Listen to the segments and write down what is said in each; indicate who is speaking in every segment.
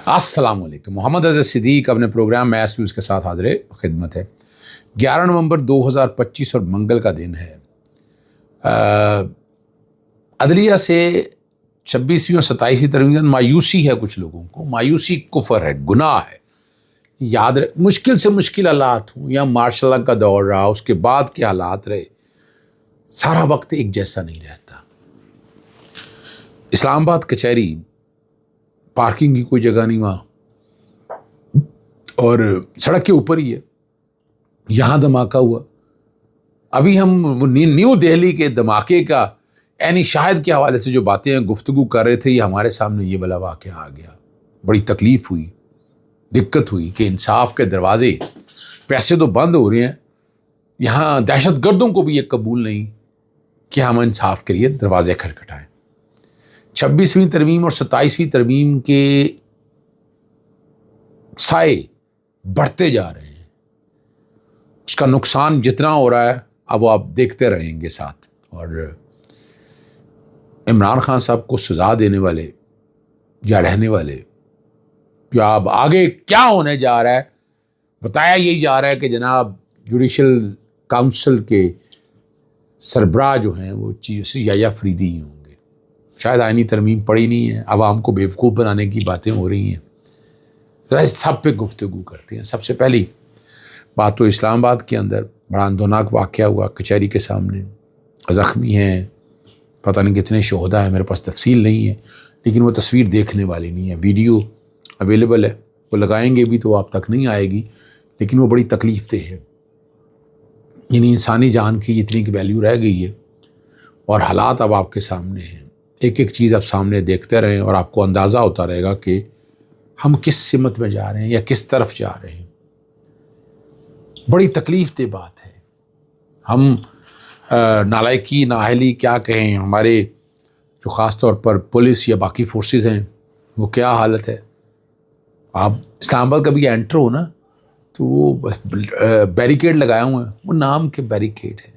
Speaker 1: السلام علیکم. محمد عزیز صدیق اپنے پروگرام میس ویوز کے ساتھ حاضر خدمت ہے. 11 نومبر 2025 اور منگل کا دن ہے. عدلیہ سے 26ویں اور 27ویں ترمیم مایوسی ہے. کچھ لوگوں کو مایوسی کفر ہے، گناہ ہے. یاد رہے، مشکل سے مشکل حالات ہوں یا مارشل لا کا دور رہا، اس کے بعد کے حالات رہے، سارا وقت ایک جیسا نہیں رہتا. اسلام آباد کچہری پارکنگ کی کوئی جگہ نہیں وہاں، اور سڑک کے اوپر ہی ہے. یہاں دھماکہ ہوا. ابھی ہم نیو دہلی کے دھماکے کا عینی شاہد کے حوالے سے جو باتیں گفتگو کر رہے تھے، یہ ہمارے سامنے یہ والا واقعہ آ گیا. بڑی تکلیف ہوئی، دقت ہوئی کہ انصاف کے دروازے، پیسے تو بند ہو رہے ہیں، یہاں دہشت گردوں کو بھی یہ قبول نہیں کہ ہم انصاف کے لیے دروازے کھٹکھٹائیں. 26ویں ترمیم اور 27ویں ترمیم کے سائے بڑھتے جا رہے ہیں. اس کا نقصان جتنا ہو رہا ہے اب وہ آپ دیکھتے رہیں گے ساتھ. اور عمران خان صاحب کو سزا دینے والے یا رہنے والے، یا اب آگے کیا ہونے جا رہا ہے، بتایا یہی جا رہا ہے کہ جناب جوڈیشل کاؤنسل کے سربراہ جو ہیں وہ چیف یحییٰ فریدی ہی ہوں گے. شاید آئینی ترمیم پڑی نہیں ہے، عوام کو بیوقوف بنانے کی باتیں ہو رہی ہیں. ذرا اس سب پہ گفتگو کرتے ہیں. سب سے پہلی بات تو اسلام آباد کے اندر بڑا اندوناک واقعہ ہوا کچہری کے سامنے. زخمی ہیں، پتہ نہیں کتنے شہدا ہیں، میرے پاس تفصیل نہیں ہے، لیکن وہ تصویر دیکھنے والی نہیں ہے. ویڈیو اویلیبل ہے، وہ لگائیں گے بھی تو آپ تک نہیں آئے گی، لیکن وہ بڑی تکلیف دہ ہے. یعنی انسانی جان کی اتنی کی ویلیو رہ گئی ہے، اور حالات اب آپ کے سامنے ہیں. ایک ایک چیز آپ سامنے دیکھتے رہیں اور آپ کو اندازہ ہوتا رہے گا کہ ہم کس سمت میں جا رہے ہیں یا کس طرف جا رہے ہیں. بڑی تکلیف دہ بات ہے. ہم نالائکی، نااہلی کیا کہیں، ہمارے جو خاص طور پر پولیس یا باقی فورسز ہیں وہ کیا حالت ہے. آپ اسلام آباد کبھی انٹر ہو نا تو وہ بیریکیڈ لگائے ہوئے ہیں، وہ نام کے بیریکیڈ ہے.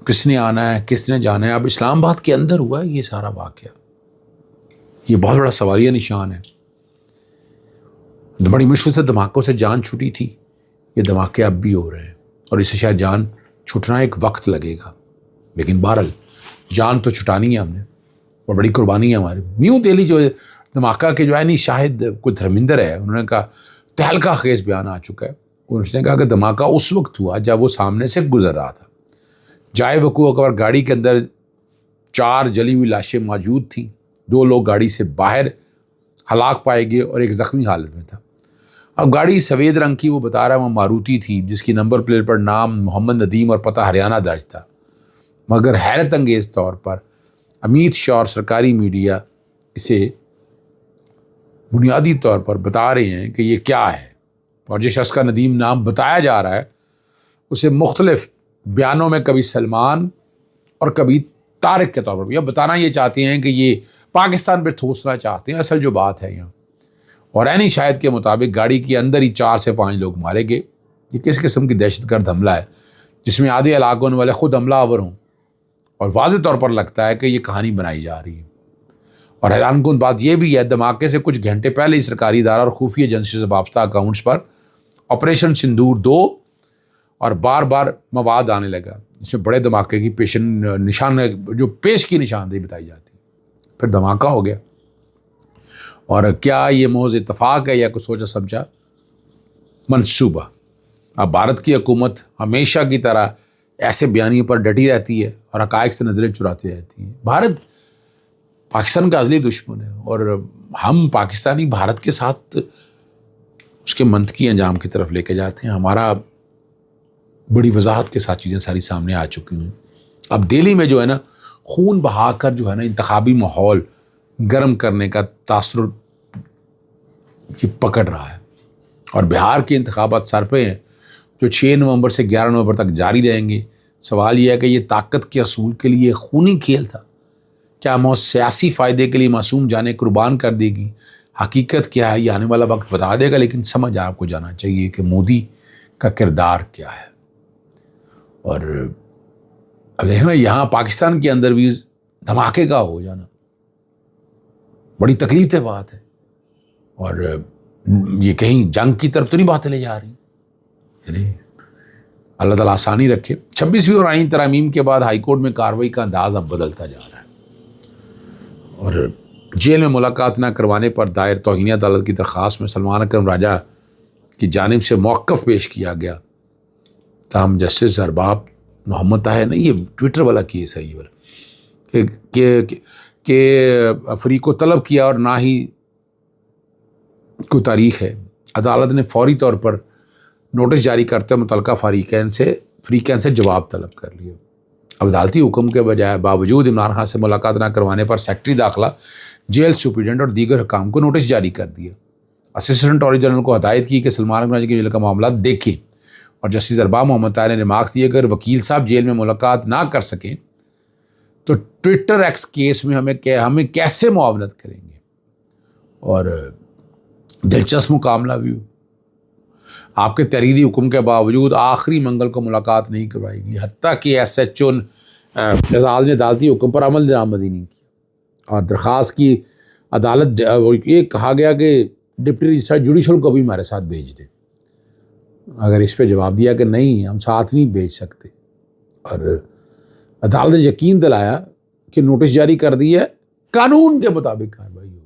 Speaker 1: کس نے آنا ہے، کس نے جانا ہے. اب اسلام آباد کے اندر ہوا ہے یہ سارا واقعہ. یہ بہت بڑا سوالیہ نشان ہے. بڑی مشکل سے دھماکوں سے جان چھوٹی تھی، یہ دھماکے اب بھی ہو رہے ہیں، اور اسے شاید جان چھٹنا ایک وقت لگے گا، لیکن بہرحال جان تو چھٹانی ہے ہم نے، اور بڑی قربانی ہے ہماری. نیو دہلی جو دھماکہ کے جو عینی شاہد کوئی دھرمیندر ہے، انہوں نے کہا تہلکہ خیز بیان آ چکا ہے. اس نے کہا کہ دھماکہ اس وقت ہوا جب وہ سامنے سے گزر رہا تھا. جائے وقوع اکبر گاڑی کے اندر 4 جلی ہوئی لاشیں موجود تھیں. 2 لوگ گاڑی سے باہر ہلاک پائے گئے اور ایک زخمی حالت میں تھا. اب گاڑی سفید رنگ کی، وہ بتا رہا ہے وہ ماروتی تھی، جس کی نمبر پلیٹ پر نام محمد ندیم اور پتہ ہریانہ درج تھا. مگر حیرت انگیز طور پر امیت شاہ اور سرکاری میڈیا اسے بنیادی طور پر بتا رہے ہیں کہ یہ کیا ہے، اور جس شخص کا ندیم نام بتایا جا رہا ہے اسے مختلف بیانوں میں کبھی سلمان اور کبھی طارق کے طور پر یہ بتانا یہ چاہتے ہیں کہ یہ پاکستان پہ ٹھوسنا چاہتے ہیں. اصل جو بات ہے یہاں، اور عینی شاہد کے مطابق گاڑی کے اندر ہی 4 سے 5 لوگ مارے گئے. یہ کس قسم کی دہشت گرد حملہ ہے جس میں آدھے علاقوں والے خود حملہ آور ہوں، اور واضح طور پر لگتا ہے کہ یہ کہانی بنائی جا رہی ہے. اور حیران کن بات یہ بھی ہے، دھماکے سے کچھ گھنٹے پہلے ہی سرکاری ادارہ اور خفیہ ایجنسی سے وابستہ اکاؤنٹس پر آپریشن سندور 2 اور بار بار مواد آنے لگا، جس میں بڑے دھماکے کی پیش کی نشاندہی بتائی جاتی. پھر دھماکہ ہو گیا. اور کیا یہ محض اتفاق ہے یا کچھ سوچا سمجھا منصوبہ؟ اب بھارت کی حکومت ہمیشہ کی طرح ایسے بیانیوں پر ڈٹی رہتی ہے اور حقائق سے نظریں چراتی رہتی ہیں. بھارت پاکستان کا ازلی دشمن ہے، اور ہم پاکستانی بھارت کے ساتھ اس کے منطقی انجام کی طرف لے کے جاتے ہیں. ہمارا بڑی وضاحت کے ساتھ چیزیں ساری سامنے آ چکی ہیں. اب دہلی میں جو ہے نا خون بہا کر جو ہے نا انتخابی ماحول گرم کرنے کا تاثر یہ پکڑ رہا ہے، اور بہار کے انتخابات سر پہ ہیں جو 6 نومبر سے 11 نومبر تک جاری رہیں گے. سوال یہ ہے کہ یہ طاقت کے اصول کے لیے خونی کھیل تھا، کیا محض سیاسی فائدے کے لیے معصوم جانیں قربان کر دے گی؟ حقیقت کیا ہے یہ آنے والا وقت بتا دے گا، لیکن سمجھ آپ کو جانا چاہیے کہ مودی کا کردار کیا ہے. اور اب دیکھنا یہاں پاکستان کے اندر بھی دھماکے کا ہو جانا بڑی تکلیف دہ بات ہے. اور یہ کہیں جنگ کی طرف تو نہیں باتیں لے جا رہی. چلیے اللہ تعالیٰ آسانی رکھے. 26ویں اور آئین ترامیم کے بعد ہائی کورٹ میں کارروائی کا انداز اب بدلتا جا رہا ہے اور جیل میں ملاقات نہ کروانے پر دائر توہین عدالت کی درخواست میں سلمان اکرم راجہ کی جانب سے موقف پیش کیا گیا. تاہم جسٹس زرباب محمد طاہر نے یہ ٹویٹر والا کیس ہے یہ والا کہ فریق کو طلب کیا اور نہ ہی کوئی تاریخ ہے. عدالت نے فوری طور پر نوٹس جاری کرتے ہوئے متعلقہ فریقین سے جواب طلب کر لیا. اب عدالتی حکم کے بجائے باوجود عمران خان سے ملاقات نہ کروانے پر سیکٹری داخلہ، جیل سپرنٹینڈنٹ اور دیگر حکام کو نوٹس جاری کر دیا. اسسٹنٹ اٹارنی جنرل کو ہدایت کی کہ سلمان اکرم راجہ کے جیل کا معاملات دیکھیں اور جسٹس زرباب محمد طاہر نے ریمارکس دیے کہ اگر وکیل صاحب جیل میں ملاقات نہ کر سکیں تو ٹویٹر ایکس کیس میں ہمیں کیسے معاونت کریں گے. اور دلچسپ مقابلہ بھی ہو، آپ کے تحریری حکم کے باوجود آخری منگل کو ملاقات نہیں کروائی گئی، حتیٰ کہ ایس ایچ او اعزاز نے عدالتی حکم پر عمل درآمد ہی نہیں کیا. اور درخواست کی عدالت یہ کہا گیا کہ ڈپٹی رجسٹرار جوڈیشل کو بھی ہمارے ساتھ بھیج دیں. اگر اس پہ جواب دیا کہ نہیں ہم ساتھ نہیں بھیج سکتے، اور عدالت نے یقین دلایا کہ نوٹس جاری کر دیا ہے، قانون کے مطابق کارروائی ہوگی.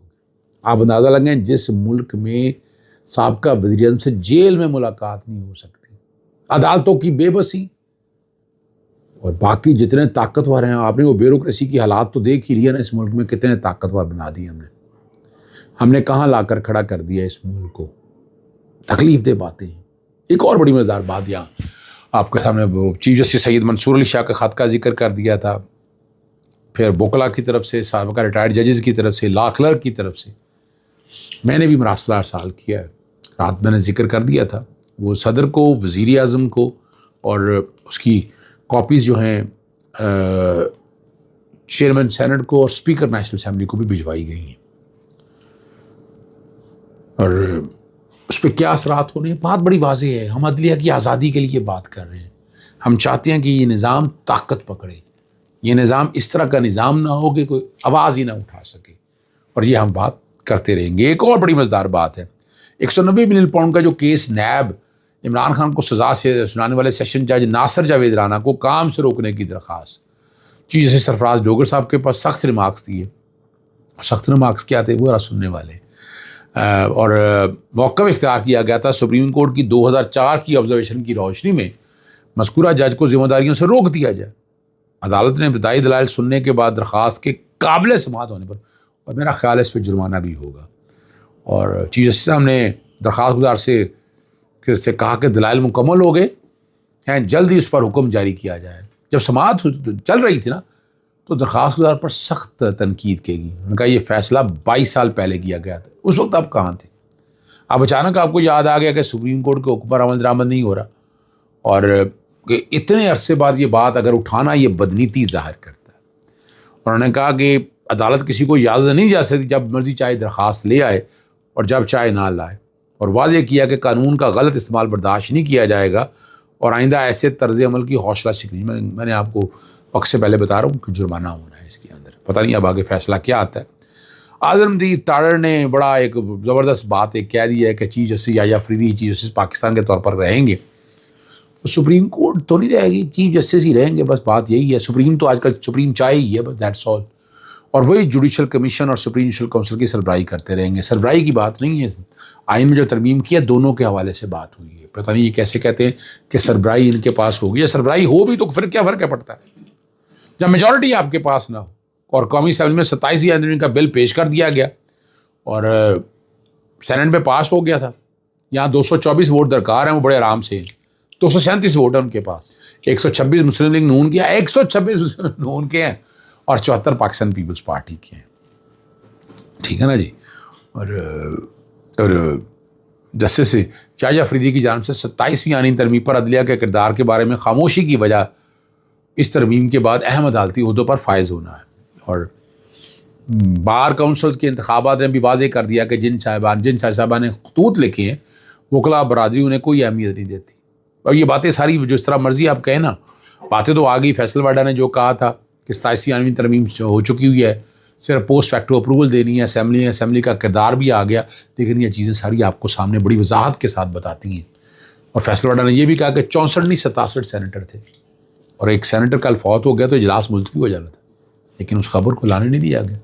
Speaker 1: آپ اندازہ لگائیں جس ملک میں سابقہ وزیر اعظم سے جیل میں ملاقات نہیں ہو سکتی، عدالتوں کی بے بسی اور باقی جتنے طاقتور ہیں، آپ نے وہ بیوروکریسی کی حالات تو دیکھ ہی لیا نا. اس ملک میں کتنے طاقتور بنا دیے ہم نے کہاں لا کر کھڑا کر دیا اس ملک کو. تکلیف دہ باتیں ہیں. ایک اور بڑی مزیدار بات یہاں آپ کے سامنے چیف جسٹس سید منصور علی شاہ کے خط کا ذکر کر دیا تھا، پھر بوکلا کی طرف سے، سابقہ ریٹائرڈ ججز کی طرف سے، لا کلرک کی طرف سے. میں نے بھی مراسلہ ارسال کیا ہے، رات میں نے ذکر کر دیا تھا. وہ صدر کو، وزیر اعظم کو اور اس کی کاپیز جو ہیں چیئرمین سینٹ کو اور اسپیکر نیشنل اسمبلی کو بھی بھجوائی گئی ہیں. اور اس پہ کیا اثرات ہونے ہیں بات بڑی واضح ہے. ہم عدلیہ کی آزادی کے لیے بات کر رہے ہیں. ہم چاہتے ہیں کہ یہ نظام طاقت پکڑے، یہ نظام اس طرح کا نظام نہ ہو کہ کوئی آواز ہی نہ اٹھا سکے، اور یہ ہم بات کرتے رہیں گے. ایک اور بڑی مزیدار بات ہے، 190 ملین پاؤنڈ کا جو کیس نیب عمران خان کو سزا سے سنانے والے سیشن جج ناصر جاوید رانا کو کام سے روکنے کی درخواست، چیف جسٹس سرفراز ڈوگر صاحب کے پاس سخت ریمارکس دیے. سخت ریمارکس کیا تھے وہ سننے والے، اور موقف اختیار کیا گیا تھا سپریم کورٹ کی 2004 کی آبزرویشن کی روشنی میں مذکورہ جج کو ذمہ داریوں سے روک دیا جائے. عدالت نے ابتدائی دلائل سننے کے بعد درخواست کے قابل سماعت ہونے پر، اور میرا خیال ہے اس پہ جرمانہ بھی ہوگا، اور چیف جسٹس صاحب نے درخواست گزار سے کہا کہ دلائل مکمل ہو گئے ہیں، جلد ہی اس پر حکم جاری کیا جائے. جب سماعت چل رہی تھی نا تو درخواست گزار پر سخت تنقید کی گئی. انہوں نے کہا یہ فیصلہ 22 سال پہلے کیا گیا تھا، اس وقت آپ کہاں تھے؟ اب اچانک آپ کو یاد آ گیا کہ سپریم کورٹ کے حکم پر عمل درآمد نہیں ہو رہا، اور کہ اتنے عرصے بعد یہ بات اگر اٹھانا یہ بدنیتی ظاہر کرتا ہے. اور انہوں نے کہا کہ عدالت کسی کو اجازت نہیں جا سکتی جب مرضی چاہے درخواست لے آئے اور جب چاہے نہ لائے، اور واضح کیا کہ قانون کا غلط استعمال برداشت نہیں کیا جائے گا اور آئندہ ایسے طرز عمل کی حوصلہ شکنی. میں نے آپ کو وقت سے پہلے بتا رہا ہوں کہ جرمانہ ہونا ہے اس کے اندر. پتہ نہیں اب آگے فیصلہ کیا آتا ہے. اعظمدین تارڑ نے بڑا ایک زبردست بات ایک کہہ دی ہے کہ چیف جسٹس یحییٰ افریدی چیف جسٹس پاکستان کے طور پر رہیں گے. سپریم کورٹ تو نہیں رہے گی، چیف جسٹس ہی رہیں گے، بس بات یہی ہے. سپریم تو آج کل سپریم چائے ہی ہے، بس دیٹس آل. اور وہی جوڈیشل کمیشن اور سپریم جوڈیشل کونسل کی سربراہی کرتے رہیں گے. سربراہی کی بات نہیں ہے، آئین میں جو ترمیم کی ہے دونوں کے حوالے سے بات ہوئی ہے. پتہ نہیں یہ کیسے کہتے ہیں کہ سربراہی ان کے پاس ہوگی، یا سربراہی ہو بھی تو پھر کیا فرق پڑتا ہے جب میجورٹی آپ کے پاس نہ ہو. اور قومی اسمبلی میں 27ویں امندمنٹ کا بل پیش کر دیا گیا اور سینٹ میں پاس ہو گیا تھا. یہاں 224 ووٹ درکار ہیں، وہ بڑے آرام سے ہیں. 237 ووٹ ہیں ان کے پاس، 126 مسلم لیگ نون کے ہیں، 126 مسلم نون کے ہیں، اور 74 پاکستان پیپلز پارٹی کے ہیں. ٹھیک ہے نا جی. اور جسٹس یحییٰ افریدی کی جانب سے 27ویں آئینی ترمیم پر عدلیہ کے کردار کے بارے میں خاموشی کی وجہ اس ترمیم کے بعد اہم عدالتی عہدوں پر فائز ہونا ہے. اور بار کونسلز کے انتخابات نے بھی واضح کر دیا کہ جن صاحبان نے خطوط لکھے ہیں وکلا برادری انہیں کوئی اہمیت نہیں دیتی. اور یہ باتیں ساری جس طرح مرضی آپ کہیں نا، باتیں تو آ گئی. فیصل واڈا نے جو کہا تھا کہ 27ویں آئینی ترمیم ہو چکی ہوئی ہے، صرف پوسٹ فیکٹو اپروول دینی ہے اسمبلی کا کردار بھی آ گیا، لیکن یہ چیزیں ساری آپ کو سامنے بڑی وضاحت کے ساتھ بتاتی ہیں۔ اور فیصل واڈا نے یہ بھی کہا کہ 64 نہیں 67 سینیٹر تھے، اور ایک سینیٹر کل فوت ہو گیا تو اجلاس ملتوی ہو جانا تھا، لیکن اس خبر کو لانے نہیں دیا گیا۔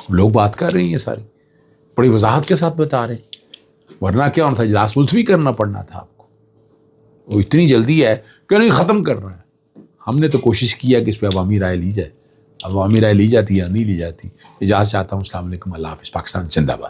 Speaker 1: لوگ بات کر رہے ہیں ساری بڑی وضاحت کے ساتھ بتا رہے ہیں، ورنہ کیا ہونا تھا، اجلاس ملتوی کرنا پڑنا تھا آپ کو۔ وہ اتنی جلدی ہے کہ نہیں ختم کر رہے ہیں۔ ہم نے تو کوشش کی ہے کہ اس پہ عوامی رائے لی جائے، عوامی رائے لی جاتی ہے یا نہیں لی جاتی۔ اجازت چاہتا ہوں، السلام علیکم، اللہ حافظ، پاکستان زندہ باد۔